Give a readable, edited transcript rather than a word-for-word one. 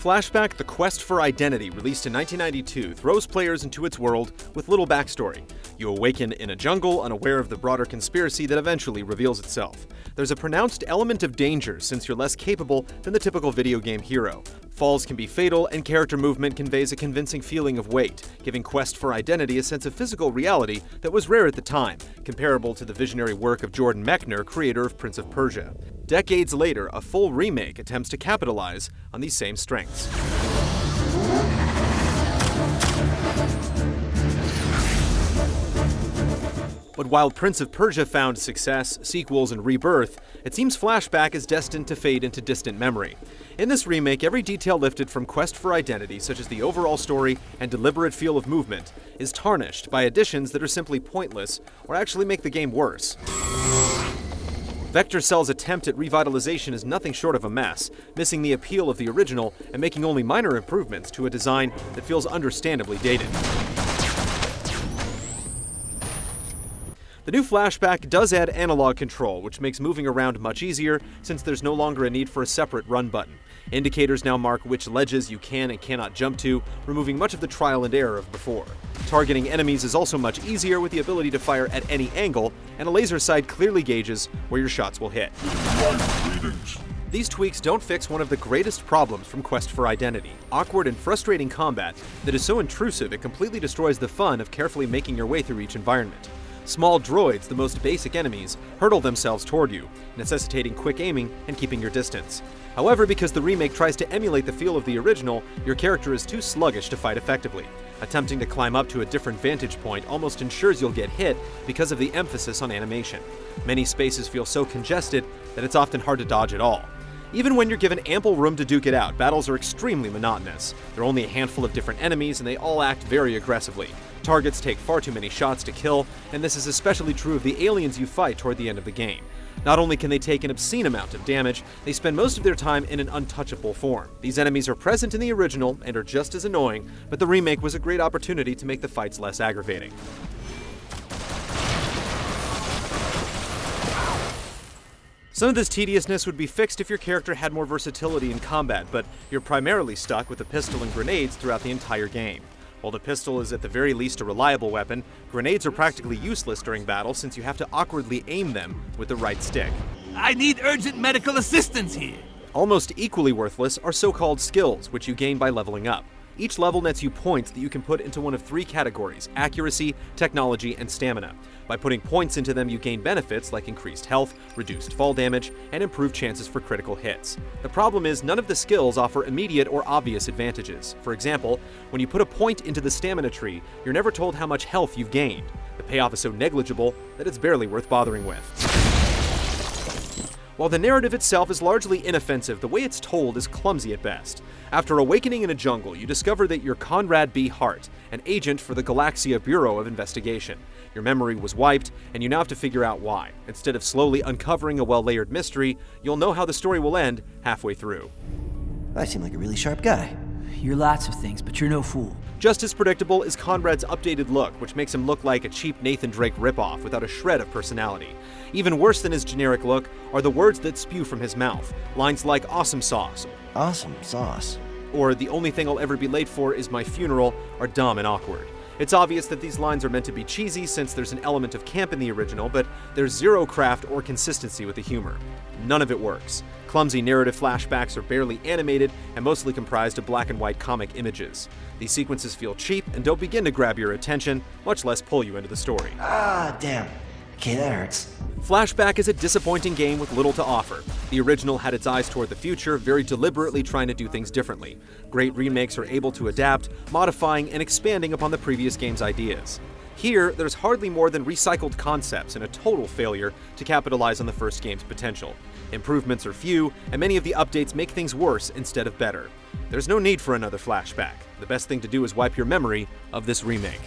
Flashback: The Quest for Identity, released in 1992, throws players into its world with little backstory. You awaken in a jungle, unaware of the broader conspiracy that eventually reveals itself. There's a pronounced element of danger since you're less capable than the typical video game hero. Falls can be fatal, and character movement conveys a convincing feeling of weight, giving Quest for Identity a sense of physical reality that was rare at the time, comparable to the visionary work of Jordan Mechner, creator of Prince of Persia. Decades later, a full remake attempts to capitalize on these same strengths. But while Prince of Persia found success, sequels, and rebirth, it seems Flashback is destined to fade into distant memory. In this remake, every detail lifted from Quest for Identity, such as the overall story and deliberate feel of movement, is tarnished by additions that are simply pointless or actually make the game worse. Vector Cell's attempt at revitalization is nothing short of a mess, missing the appeal of the original and making only minor improvements to a design that feels understandably dated. The new Flashback does add analog control, which makes moving around much easier since there's no longer a need for a separate run button. Indicators now mark which ledges you can and cannot jump to, removing much of the trial and error of before. Targeting enemies is also much easier with the ability to fire at any angle, and a laser sight clearly gauges where your shots will hit. These tweaks don't fix one of the greatest problems from Quest for Identity: awkward and frustrating combat that is so intrusive it completely destroys the fun of carefully making your way through each environment. Small droids, the most basic enemies, hurtle themselves toward you, necessitating quick aiming and keeping your distance. However, because the remake tries to emulate the feel of the original, your character is too sluggish to fight effectively. Attempting to climb up to a different vantage point almost ensures you'll get hit because of the emphasis on animation. Many spaces feel so congested that it's often hard to dodge at all. Even when you're given ample room to duke it out, battles are extremely monotonous. There are only a handful of different enemies, and they all act very aggressively. Targets take far too many shots to kill, and this is especially true of the aliens you fight toward the end of the game. Not only can they take an obscene amount of damage, they spend most of their time in an untouchable form. These enemies are present in the original and are just as annoying, but the remake was a great opportunity to make the fights less aggravating. Some of this tediousness would be fixed if your character had more versatility in combat, but you're primarily stuck with a pistol and grenades throughout the entire game. While the pistol is at the very least a reliable weapon, grenades are practically useless during battle since you have to awkwardly aim them with the right stick. I need urgent medical assistance here! Almost equally worthless are so-called skills, which you gain by leveling up. Each level nets you points that you can put into one of three categories: accuracy, technology, and stamina. By putting points into them, you gain benefits like increased health, reduced fall damage, and improved chances for critical hits. The problem is none of the skills offer immediate or obvious advantages. For example, when you put a point into the stamina tree, you're never told how much health you've gained. The payoff is so negligible that it's barely worth bothering with. While the narrative itself is largely inoffensive, the way it's told is clumsy at best. After awakening in a jungle, you discover that you're Conrad B. Hart, an agent for the Galaxia Bureau of Investigation. Your memory was wiped, and you now have to figure out why. Instead of slowly uncovering a well-layered mystery, you'll know how the story will end halfway through. I seem like a really sharp guy. You're lots of things, but you're no fool. Just as predictable is Conrad's updated look, which makes him look like a cheap Nathan Drake ripoff without a shred of personality. Even worse than his generic look are the words that spew from his mouth. Lines like "awesome sauce," Awesome sauce. or "the only thing I'll ever be late for is my funeral," are dumb and awkward. It's obvious that these lines are meant to be cheesy since there's an element of camp in the original, but there's zero craft or consistency with the humor. None of it works. Clumsy narrative flashbacks are barely animated and mostly comprised of black and white comic images. These sequences feel cheap and don't begin to grab your attention, much less pull you into the story. Ah, damn. Okay, that hurts. Flashback is a disappointing game with little to offer. The original had its eyes toward the future, very deliberately trying to do things differently. Great remakes are able to adapt, modifying and expanding upon the previous game's ideas. Here, there's hardly more than recycled concepts and a total failure to capitalize on the first game's potential. Improvements are few, and many of the updates make things worse instead of better. There's no need for another Flashback. The best thing to do is wipe your memory of this remake.